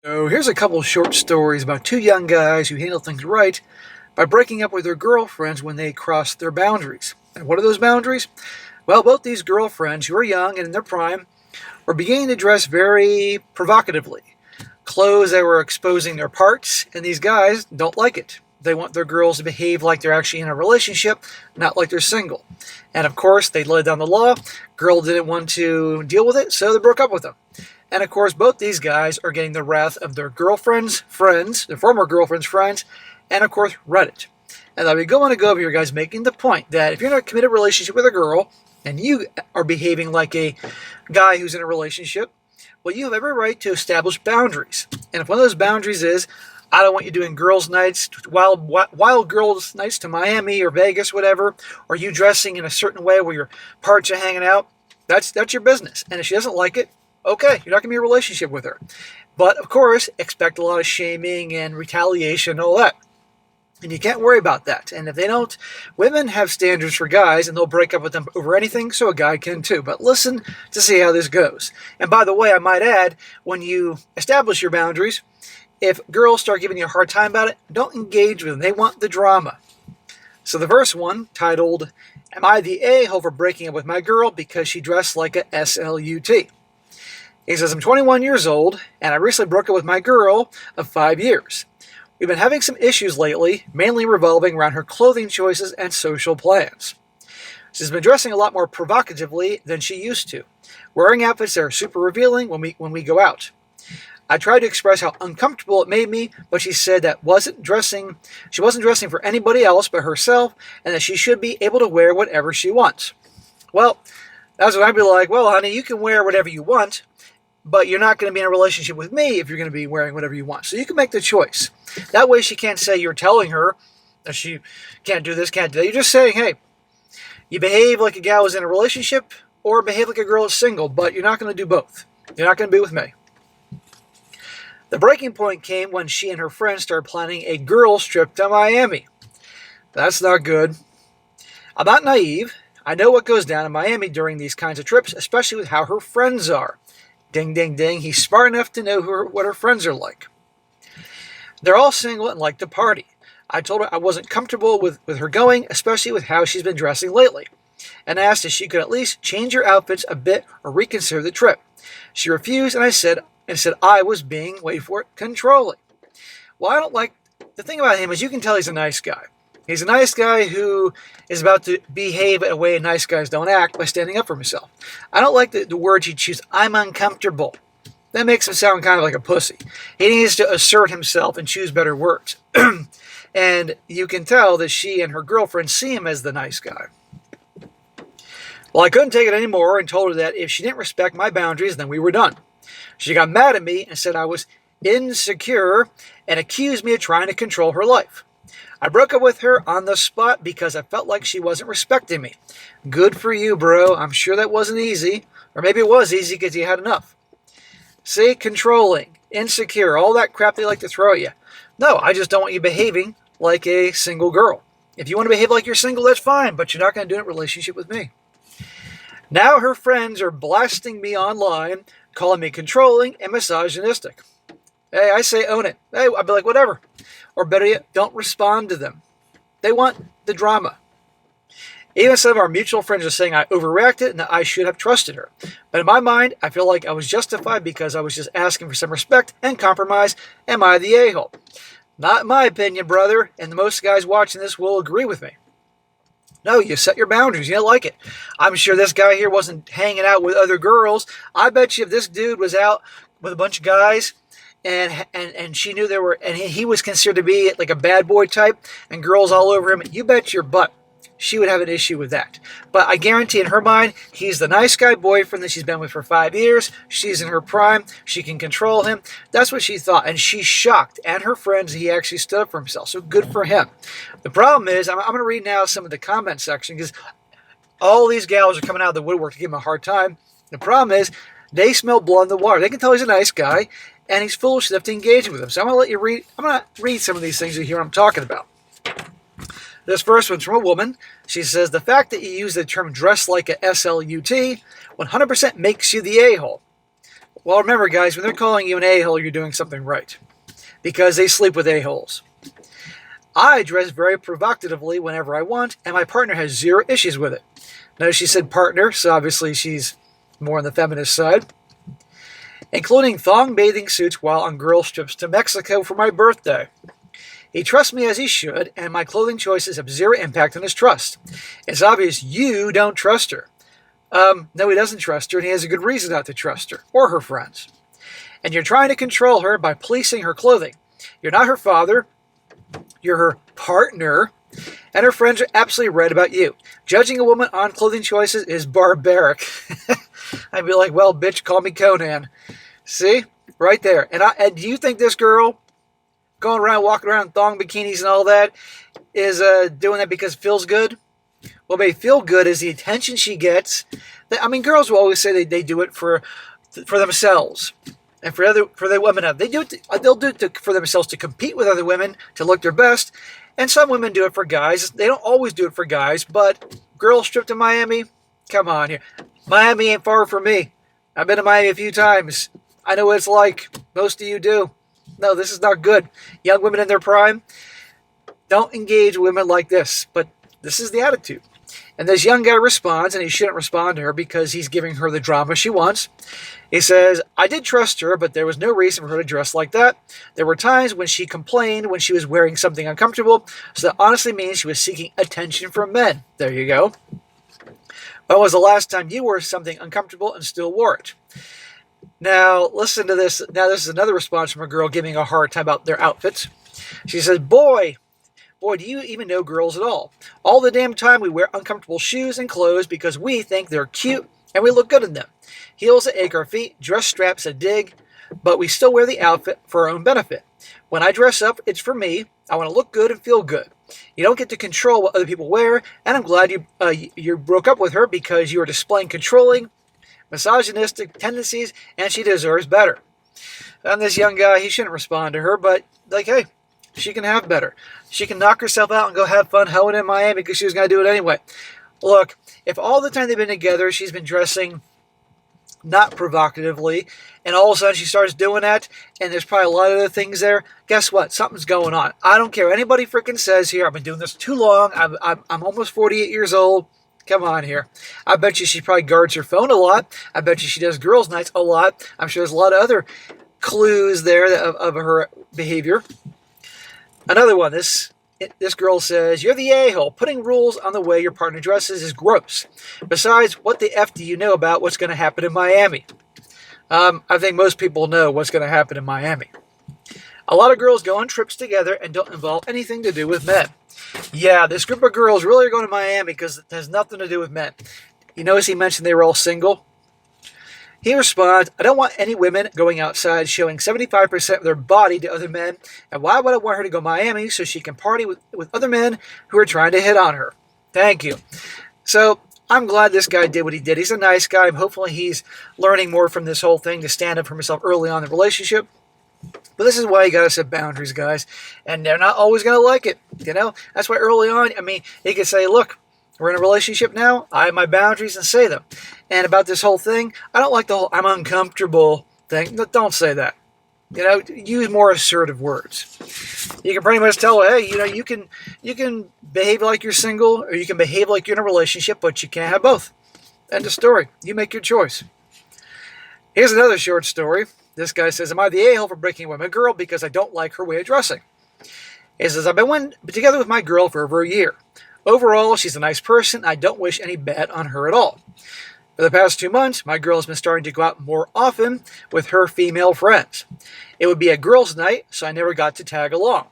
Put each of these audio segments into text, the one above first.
So here's a couple of short stories about two young guys who handle things right by breaking up with their girlfriends when they cross their boundaries. And what are those boundaries? Well, both these girlfriends, who are young and in their prime, were beginning to dress very provocatively. Clothes that were exposing their parts, and these guys don't like it. They want their girls to behave like they're actually in a relationship, not like they're single. And of course, they laid down the law. Girl didn't want to deal with it, so they broke up with them. And of course, both these guys are getting the wrath of their girlfriends' friends, their former girlfriends' friends, and of course, Reddit. And I'll be going to go over here, guys, making the point that if you're in a committed relationship with a girl and you are behaving like a guy who's in a relationship, well, you have every right to establish boundaries. And if one of those boundaries is, I don't want you doing girls' nights, wild girls' nights to Miami or Vegas, whatever, or you dressing in a certain way where your parts are hanging out, that's your business. And if she doesn't like it, okay, you're not going to be in a relationship with her. But, of course, expect a lot of shaming and retaliation and all that. And you can't worry about that. And if they don't, women have standards for guys, and they'll break up with them over anything, so a guy can too. But listen to see how this goes. And by the way, I might add, when you establish your boundaries, if girls start giving you a hard time about it, don't engage with them. They want the drama. So the first one, titled, Am I the A-hole for breaking up with my girl because she dressed like a SLUT? He says, I'm 21 years old, and I recently broke up with my girl of 5 years. We've been having some issues lately, mainly revolving around her clothing choices and social plans. She's been dressing a lot more provocatively than she used to, wearing outfits that are super revealing when we go out. I tried to express how uncomfortable it made me, but she said that she wasn't dressing for anybody else but herself, and that she should be able to wear whatever she wants. Well, that's when I'd be like, well, honey, you can wear whatever you want, but you're not going to be in a relationship with me if you're going to be wearing whatever you want. So you can make the choice. That way she can't say you're telling her that she can't do this, can't do that. You're just saying, hey, you behave like a gal who's in a relationship or behave like a girl who's single, but you're not going to do both. You're not going to be with me. The breaking point came when she and her friends started planning a girls' trip to Miami. That's not good. I'm not naive. I know what goes down in Miami during these kinds of trips, especially with how her friends are. Ding, ding, ding. He's smart enough to know what her friends are like. They're all single and like to party. I told her I wasn't comfortable with her going, especially with how she's been dressing lately, and asked if she could at least change her outfits a bit or reconsider the trip. She refused, and I said I was being, wait for it, controlling. Well, I don't like, the thing about him is you can tell he's a nice guy. He's a nice guy who is about to behave in a way nice guys don't act by standing up for himself. I don't like the words he chooses. I'm uncomfortable. That makes him sound kind of like a pussy. He needs to assert himself and choose better words. And you can tell that she and her girlfriend see him as the nice guy. Well, I couldn't take it anymore and told her that if she didn't respect my boundaries, then we were done. She got mad at me and said I was insecure and accused me of trying to control her life. I broke up with her on the spot because I felt like she wasn't respecting me. Good for you, bro. I'm sure that wasn't easy. Or maybe it was easy because you had enough. See, controlling, insecure, all that crap they like to throw at you. No, I just don't want you behaving like a single girl. If you want to behave like you're single, that's fine, but you're not going to do it in a relationship with me. Now her friends are blasting me online, calling me controlling and misogynistic. Hey, I say own it. Hey, I'd be like, whatever. Or better yet, don't respond to them. They want the drama. Even some of our mutual friends are saying I overreacted and that I should have trusted her. But in my mind, I feel like I was justified because I was just asking for some respect and compromise. Am I the a-hole? Not my opinion, brother, and most guys watching this will agree with me. No, you set your boundaries. You don't like it. I'm sure this guy here wasn't hanging out with other girls. I bet you if this dude was out with a bunch of guys and she knew there were, and he was considered to be like a bad boy type and girls all over him, you bet your butt she would have an issue with that. But I guarantee in her mind, he's the nice guy boyfriend that she's been with for 5 years. She's in her prime. She can control him. That's what she thought. And she's shocked. And her friends, he actually stood up for himself. So good for him. The problem is, I'm going to read now some of the comment section because all these gals are coming out of the woodwork to give him a hard time. The problem is, they smell blood in the water. They can tell he's a nice guy, and he's foolish enough to engage with them. So I'm going to read some of these things you hear what I'm talking about. This first one's from a woman. She says, the fact that you use the term dress like a SLUT 100% makes you the a-hole. Well, remember, guys, when they're calling you an a-hole, you're doing something right. Because they sleep with a-holes. I dress very provocatively whenever I want, and my partner has zero issues with it. Notice she said partner, so obviously she's more on the feminist side. Including thong bathing suits while on girls' trips to Mexico for my birthday. He trusts me as he should, and my clothing choices have zero impact on his trust. It's obvious you don't trust her. No, he doesn't trust her, and he has a good reason not to trust her, or her friends. And you're trying to control her by policing her clothing. You're not her father. You're her partner, and her friends are absolutely right about you. Judging a woman on clothing choices is barbaric. I'd be like, well, bitch, call me Conan. See? Right there. And do you think this girl going around, walking around in thong bikinis and all that is doing that because it feels good? What may feel good is the attention she gets. I mean, girls will always say they do it for themselves. And for the women, they'll do it for themselves to compete with other women, to look their best. And some women do it for guys. They don't always do it for guys, but girls trip to Miami, come on here. Miami ain't far from me. I've been to Miami a few times. I know what it's like. Most of you do. No, this is not good. Young women in their prime, don't engage women like this. But this is the attitude. And this young guy responds, and he shouldn't respond to her because he's giving her the drama she wants. He says, I did trust her, but there was no reason for her to dress like that. There were times when she complained when she was wearing something uncomfortable, so that honestly means she was seeking attention from men. There you go. When was the last time you wore something uncomfortable and still wore it? Now, listen to this. Now, this is another response from a girl giving a hard time about their outfits. She says, Boy, do you even know girls at all? All the damn time we wear uncomfortable shoes and clothes because we think they're cute and we look good in them. Heels that ache our feet, dress straps that dig, but we still wear the outfit for our own benefit. When I dress up, it's for me. I want to look good and feel good. You don't get to control what other people wear, and I'm glad you broke up with her because you are displaying controlling, misogynistic tendencies, and she deserves better. And this young guy, he shouldn't respond to her, but like, hey, she can have better. She can knock herself out and go have fun hoeing in Miami because she was going to do it anyway. Look, if all the time they've been together, she's been dressing not provocatively, and all of a sudden she starts doing that, and there's probably a lot of other things there, guess what? Something's going on. I don't care what anybody freaking says here. I've been doing this too long. I'm almost 48 years old. Come on here. I bet you she probably guards her phone a lot. I bet you she does girls' nights a lot. I'm sure there's a lot of other clues there of her behavior. Another one, this girl says, you're the a-hole. Putting rules on the way your partner dresses is gross. Besides, what the F do you know about what's going to happen in Miami? I think most people know what's going to happen in Miami. A lot of girls go on trips together and don't involve anything to do with men. Yeah, this group of girls really are going to Miami because it has nothing to do with men. You notice he mentioned they were all single? He responds, I don't want any women going outside showing 75% of their body to other men, and why would I want her to go to Miami so she can party with other men who are trying to hit on her? Thank you. So, I'm glad this guy did what he did. He's a nice guy. Hopefully he's learning more from this whole thing to stand up for himself early on in the relationship. But this is why you got to set boundaries, guys. And they're not always going to like it. You know, that's why early on, he could say, look, we're in a relationship now. I have my boundaries and say them. And about this whole thing, I don't like the whole I'm uncomfortable thing. Don't say that. You know, use more assertive words. You can pretty much tell, hey, you know, you can behave like you're single or you can behave like you're in a relationship, but you can't have both. End of story. You make your choice. Here's another short story. This guy says, am I the a-hole for breaking up with my girl because I don't like her way of dressing? He says, I've been together with my girl for over a year. Overall, she's a nice person. I don't wish any bad on her at all. For the past 2 months, my girl has been starting to go out more often with her female friends. It would be a girls' night, so I never got to tag along.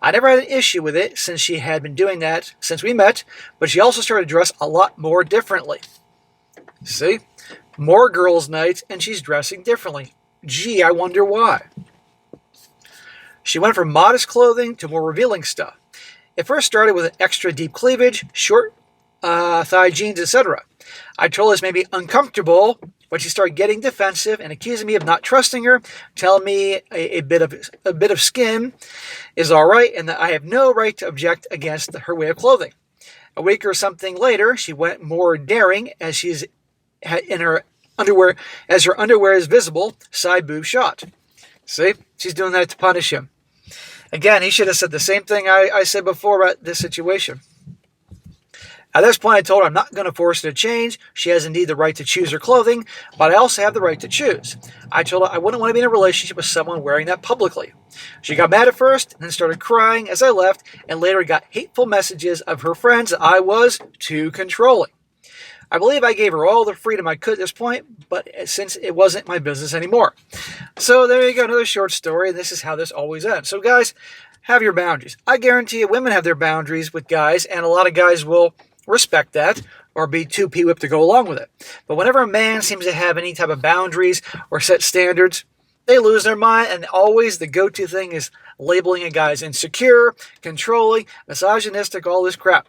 I never had an issue with it since she had been doing that since we met, but she also started to dress a lot more differently. See? More girls' nights, and she's dressing differently. Gee, I wonder why. She went from modest clothing to more revealing stuff. It first started with an extra deep cleavage, short thigh jeans, etc. I told her this made me uncomfortable, but she started getting defensive and accusing me of not trusting her, telling me a bit of skin is all right and that I have no right to object against her way of clothing. A week or something later, she went more daring as she's in her underwear as her underwear is visible, side boob shot. See? She's doing that to punish him. Again, he should have said the same thing I said before about this situation. At this point, I told her I'm not going to force her to change. She has indeed the right to choose her clothing, but I also have the right to choose. I told her I wouldn't want to be in a relationship with someone wearing that publicly. She got mad at first, and then started crying as I left, and later got hateful messages of her friends that I was too controlling. I believe I gave her all the freedom I could at this point, but since it wasn't my business anymore. So there you go, another short story, and this is how this always ends. So guys, have your boundaries. I guarantee you women have their boundaries with guys, and a lot of guys will respect that or be too pee-whipped to go along with it. But whenever a man seems to have any type of boundaries or set standards, they lose their mind, and always the go-to thing is labeling a guy as insecure, controlling, misogynistic, all this crap.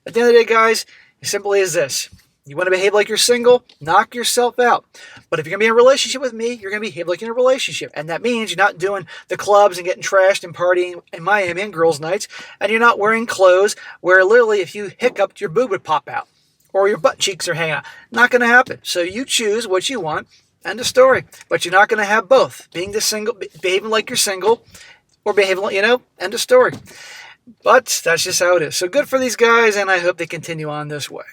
At the end of the day, guys, it simply is this. You want to behave like you're single? Knock yourself out. But if you're going to be in a relationship with me, you're going to behave like you're in a relationship. And that means you're not doing the clubs and getting trashed and partying in Miami and girls' nights. And you're not wearing clothes where literally if you hiccuped, your boob would pop out. Or your butt cheeks are hanging out. Not going to happen. So you choose what you want. End of story. But you're not going to have both. Behaving like you're single or behaving like, end of story. But that's just how it is. So good for these guys, and I hope they continue on this way.